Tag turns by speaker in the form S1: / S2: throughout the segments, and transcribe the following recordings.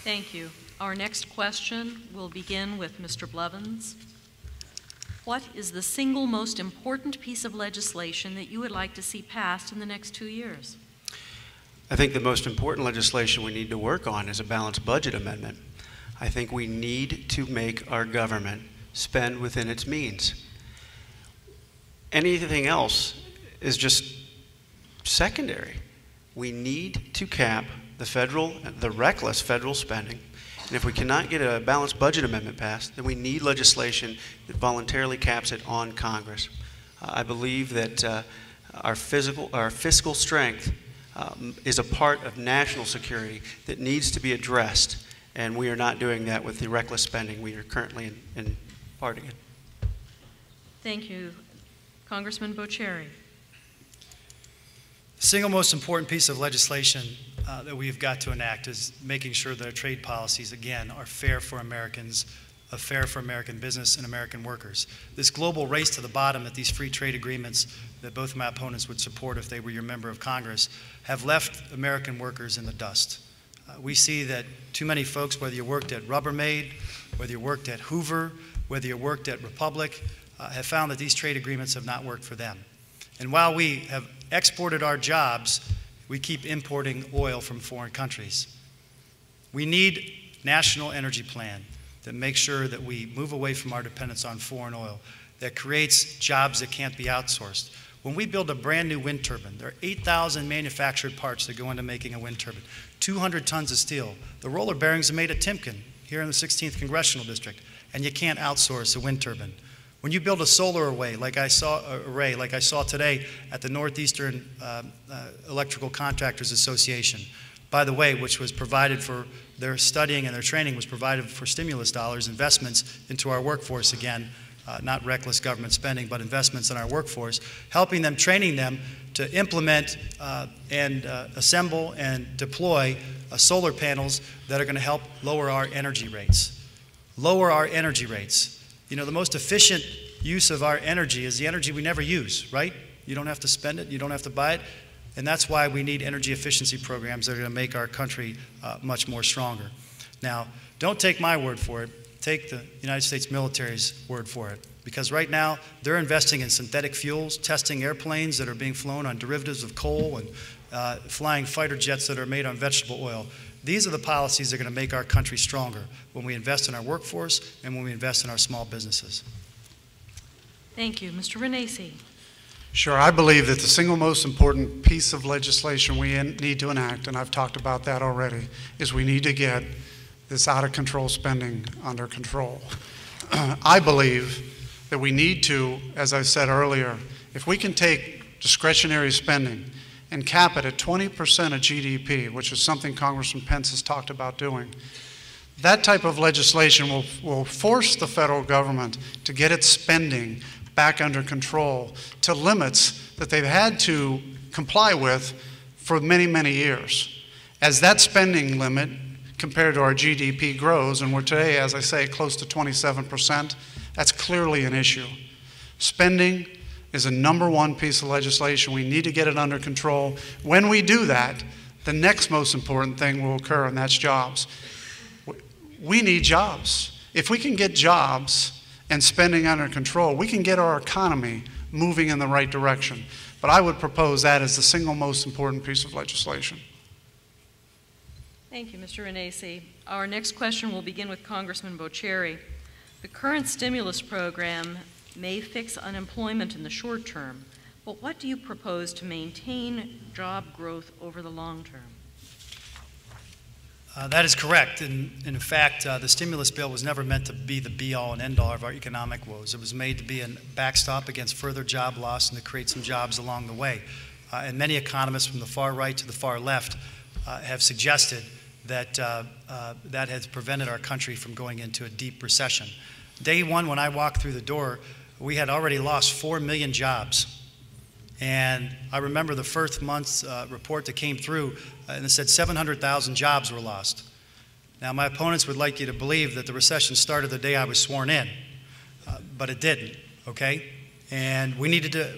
S1: Thank you. Our next question will begin with Mr. Blevins. What is the single most important piece of legislation that you would like to see passed in the next 2 years?
S2: I think the most important legislation we need to work on is a balanced budget amendment. I think we need to make our government spend within its means. Anything else is just secondary. We need to cap the reckless federal spending. And if we cannot get a balanced budget amendment passed, then we need legislation that voluntarily caps it on Congress. I believe that our fiscal strength is a part of national security that needs to be addressed, and we are not doing that with the reckless spending we are currently imparting it.
S1: Thank you. Congressman Bocheri.
S3: The single most important piece of legislation that we've got to enact is making sure that our trade policies, again, are fair for Americans, fair for American business and American workers. This global race to the bottom that these free trade agreements that both of my opponents would support if they were your member of Congress have left American workers in the dust. We see that too many folks, whether you worked at Rubbermaid, whether you worked at Hoover, whether you worked at Republic, have found that these trade agreements have not worked for them. And while we have exported our jobs, we keep importing oil from foreign countries. We need a national energy plan that makes sure that we move away from our dependence on foreign oil, that creates jobs that can't be outsourced. When we build a brand new wind turbine, there are 8,000 manufactured parts that go into making a wind turbine, 200 tons of steel. The roller bearings are made at Timken here in the 16th Congressional District, and you can't outsource a wind turbine. When you build a solar array like I saw today at the Northeastern Electrical Contractors Association, by the way, which was provided for their studying and their training, was provided for stimulus dollars, investments into our workforce again, not reckless government spending, but investments in our workforce, helping them, training them to implement and assemble and deploy solar panels that are going to help lower our energy rates. Lower our energy rates. You know, the most efficient use of our energy is the energy we never use, right? You don't have to spend it, you don't have to buy it, and that's why we need energy efficiency programs that are going to make our country much more stronger. Now, don't take my word for it. Take the United States military's word for it, because right now they're investing in synthetic fuels, testing airplanes that are being flown on derivatives of coal, and flying fighter jets that are made on vegetable oil. These are the policies that are going to make our country stronger when we invest in our workforce and when we invest in our small businesses.
S1: Thank you. Mr. Renacci.
S4: Sure. I believe that the single most important piece of legislation we need to enact, and I've talked about that already, is we need to get this out-of-control spending under control. I believe that we need to, as I said earlier, if we can take discretionary spending and cap it at 20% of GDP, which is something Congressman Pence has talked about doing, that type of legislation will force the federal government to get its spending back under control to limits that they've had to comply with for many, many years. As that spending limit compared to our GDP grows, and we're today, as I say, close to 27%, that's clearly an issue. Spending is a #1 piece of legislation. We need to get it under control. When we do that, the next most important thing will occur, and that's jobs. We need jobs. If we can get jobs and spending under control, we can get our economy moving in the right direction. But I would propose that as the single most important piece of legislation.
S1: Thank you, Mr. Renacci. Our next question will begin with Congressman Bocheri. The current stimulus program may fix unemployment in the short term, but what do you propose to maintain job growth over the long term?
S3: That is correct. And in fact, the stimulus bill was never meant to be the be-all and end-all of our economic woes. It was made to be a backstop against further job loss and to create some jobs along the way. And many economists from the far right to the far left have suggested that that has prevented our country from going into a deep recession. Day one, when I walked through the door, we had already lost 4 million jobs. And I remember the first month's report that came through, and it said 700,000 jobs were lost. Now, my opponents would like you to believe that the recession started the day I was sworn in, but it didn't, okay? And we needed to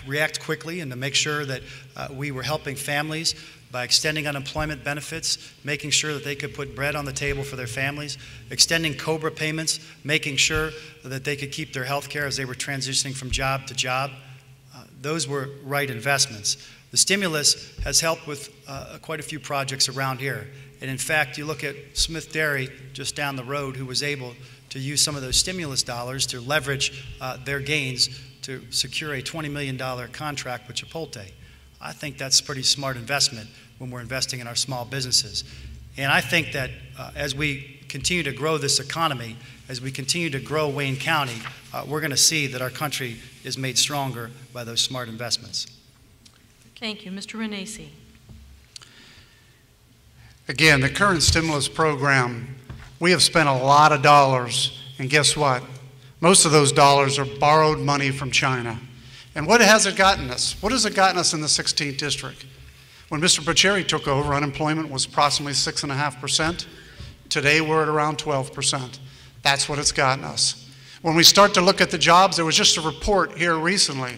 S3: react quickly and to make sure that we were helping families by extending unemployment benefits, making sure that they could put bread on the table for their families, extending COBRA payments, making sure that they could keep their health care as they were transitioning from job to job. Those were right investments. The stimulus has helped with quite a few projects around here. And in fact, you look at Smith Dairy just down the road, who was able to use some of those stimulus dollars to leverage their gains to secure a $20 million contract with Chipotle. I think that's a pretty smart investment when we're investing in our small businesses. And I think that as we continue to grow this economy, as we continue to grow Wayne County, we're going to see that our country is made stronger by those smart investments.
S1: Thank you. Mr. Renacci.
S4: Again, the current stimulus program, we have spent a lot of dollars, and guess what? Most of those dollars are borrowed money from China. And what has it gotten us? What has it gotten us in the 16th district? When Mr. Bocheri took over, unemployment was approximately 6.5%. Today, we're at around 12%. That's what it's gotten us. When we start to look at the jobs, there was just a report here recently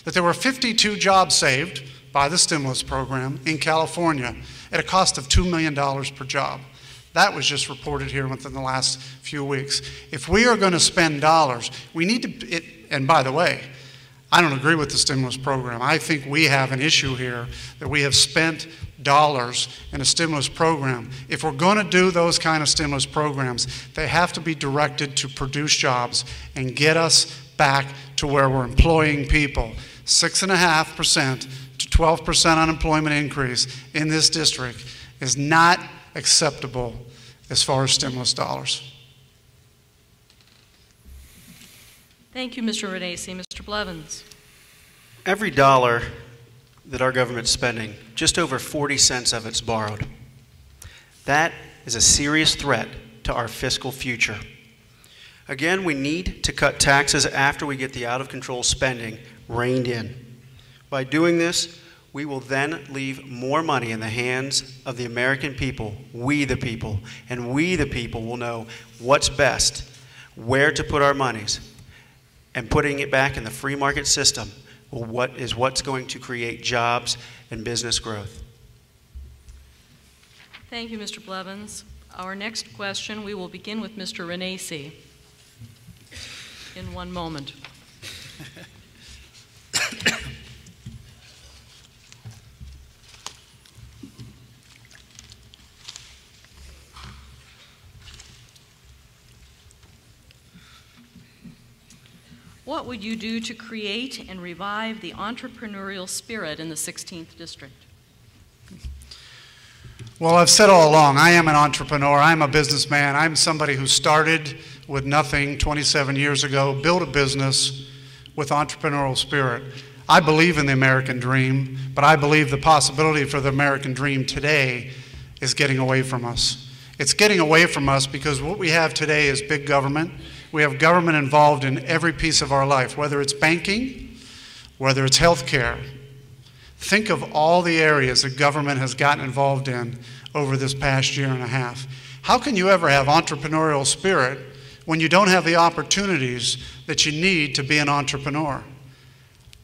S4: that there were 52 jobs saved by the stimulus program in California at a cost of $2 million per job. That was just reported here within the last few weeks. If we are going to spend dollars, we need to, and by the way, I don't agree with the stimulus program. I think we have an issue here that we have spent dollars in a stimulus program. If we're going to do those kind of stimulus programs, they have to be directed to produce jobs and get us back to where we're employing people. 6.5% to 12% unemployment increase in this district is not acceptable as far as stimulus dollars.
S1: Thank you, Mr. Renacci. Mr. Blevins.
S2: Every dollar that our government's spending, just over 40 cents of it's borrowed. That is a serious threat to our fiscal future. Again, we need to cut taxes after we get the out-of-control spending reined in. By doing this, we will then leave more money in the hands of the American people, we the people, and we the people will know what's best, where to put our monies, and putting it back in the free market system what's going to create jobs and business growth.
S1: Thank you, Mr. Blevins. Our next question, we will begin with Mr. Renacci in 1 moment. What would you do to create and revive the entrepreneurial spirit in the 16th District?
S4: Well, I've said all along, I am an entrepreneur. I'm a businessman. I'm somebody who started with nothing 27 years ago, built a business with entrepreneurial spirit. I believe in the American dream, but I believe the possibility for the American dream today is getting away from us. It's getting away from us because what we have today is big government. We have government involved in every piece of our life, whether it's banking, whether it's healthcare. Think of all the areas that government has gotten involved in over this past year and a half. How can you ever have entrepreneurial spirit when you don't have the opportunities that you need to be an entrepreneur?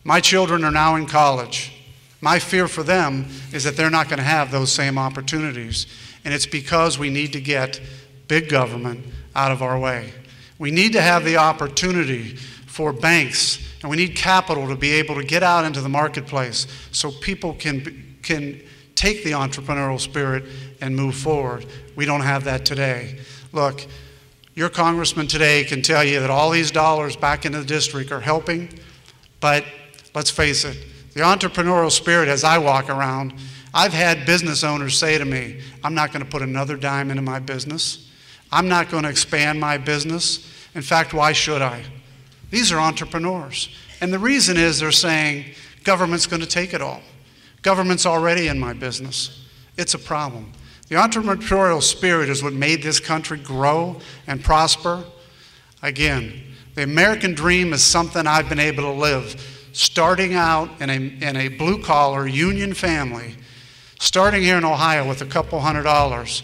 S4: My children are now in college. My fear for them is that they're not going to have those same opportunities. And it's because we need to get big government out of our way. We need to have the opportunity for banks, and we need capital to be able to get out into the marketplace so people can take the entrepreneurial spirit and move forward. We don't have that today. Look, your congressman today can tell you that all these dollars back into the district are helping, but let's face it, the entrepreneurial spirit as I walk around, I've had business owners say to me, I'm not going to put another dime into my business. I'm not going to expand my business. In fact, why should I? These are entrepreneurs. And the reason is they're saying, government's going to take it all. Government's already in my business. It's a problem. The entrepreneurial spirit is what made this country grow and prosper. Again, the American dream is something I've been able to live. Starting out in a blue-collar union family, starting here in Ohio with a couple $100,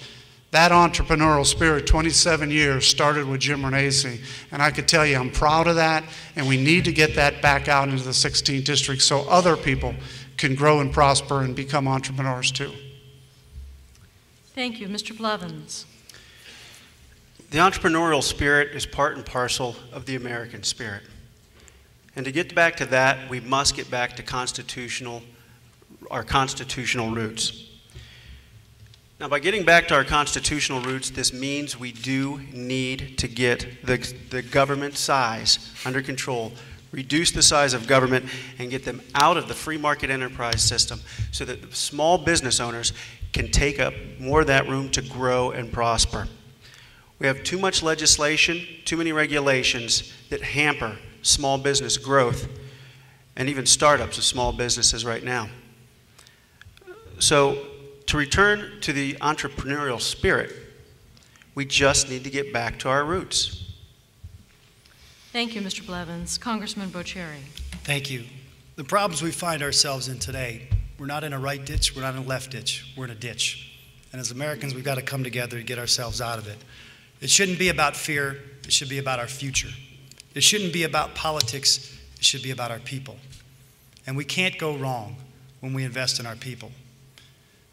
S4: that entrepreneurial spirit, 27 years, started with Jim Renacci. And I could tell you I'm proud of that, and we need to get that back out into the 16th district so other people can grow and prosper and become entrepreneurs too.
S1: Thank you. Mr. Blevins.
S2: The entrepreneurial spirit is part and parcel of the American spirit. And to get back to that, we must get back to our constitutional roots. Now, by getting back to our constitutional roots, this means we do need to get the government size under control, reduce the size of government, and get them out of the free market enterprise system so that the small business owners can take up more of that room to grow and prosper. We have too much legislation, too many regulations that hamper small business growth and even startups of small businesses right now. So to return to the entrepreneurial spirit, we just need to get back to our roots.
S1: Thank you, Mr. Blevins. Congressman Bocheri.
S3: Thank you. The problems we find ourselves in today, we're not in a right ditch, we're not in a left ditch, we're in a ditch. And as Americans, we've got to come together to get ourselves out of it. It shouldn't be about fear, it should be about our future. It shouldn't be about politics, it should be about our people. And we can't go wrong when we invest in our people.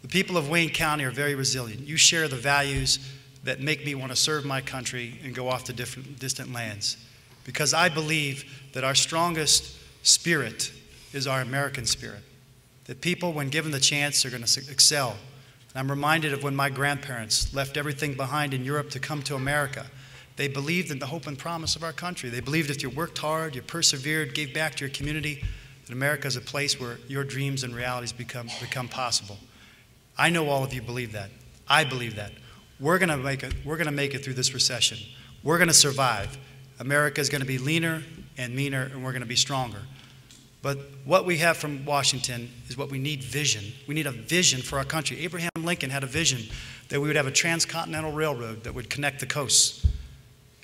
S3: The people of Wayne County are very resilient. You share the values that make me want to serve my country and go off to distant lands. Because I believe that our strongest spirit is our American spirit. That people, when given the chance, are going to excel. And I'm reminded of when my grandparents left everything behind in Europe to come to America. They believed in the hope and promise of our country. They believed if you worked hard, you persevered, gave back to your community, that America is a place where your dreams and realities become possible. I know all of you believe that. I believe that. We're going to make it through this recession. We're going to survive. America is going to be leaner and meaner, and we're going to be stronger. But what we have from Washington is what we need: vision. We need a vision for our country. Abraham Lincoln had a vision that we would have a transcontinental railroad that would connect the coasts.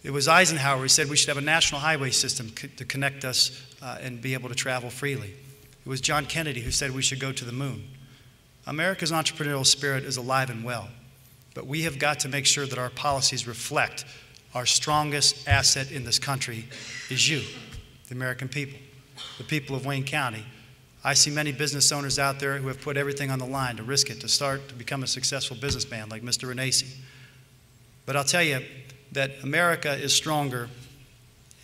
S3: It was Eisenhower who said we should have a national highway system to connect us and be able to travel freely. It was John Kennedy who said we should go to the moon. America's entrepreneurial spirit is alive and well, but we have got to make sure that our policies reflect our strongest asset in this country is you, the American people, the people of Wayne County. I see many business owners out there who have put everything on the line to risk it, to become a successful businessman like Mr. Renacci. But I'll tell you that America is stronger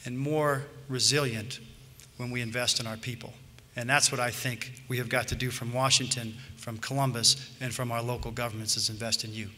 S3: and more resilient when we invest in our people. And that's what I think we have got to do from Washington, from Columbus, and from our local governments, is invest in you.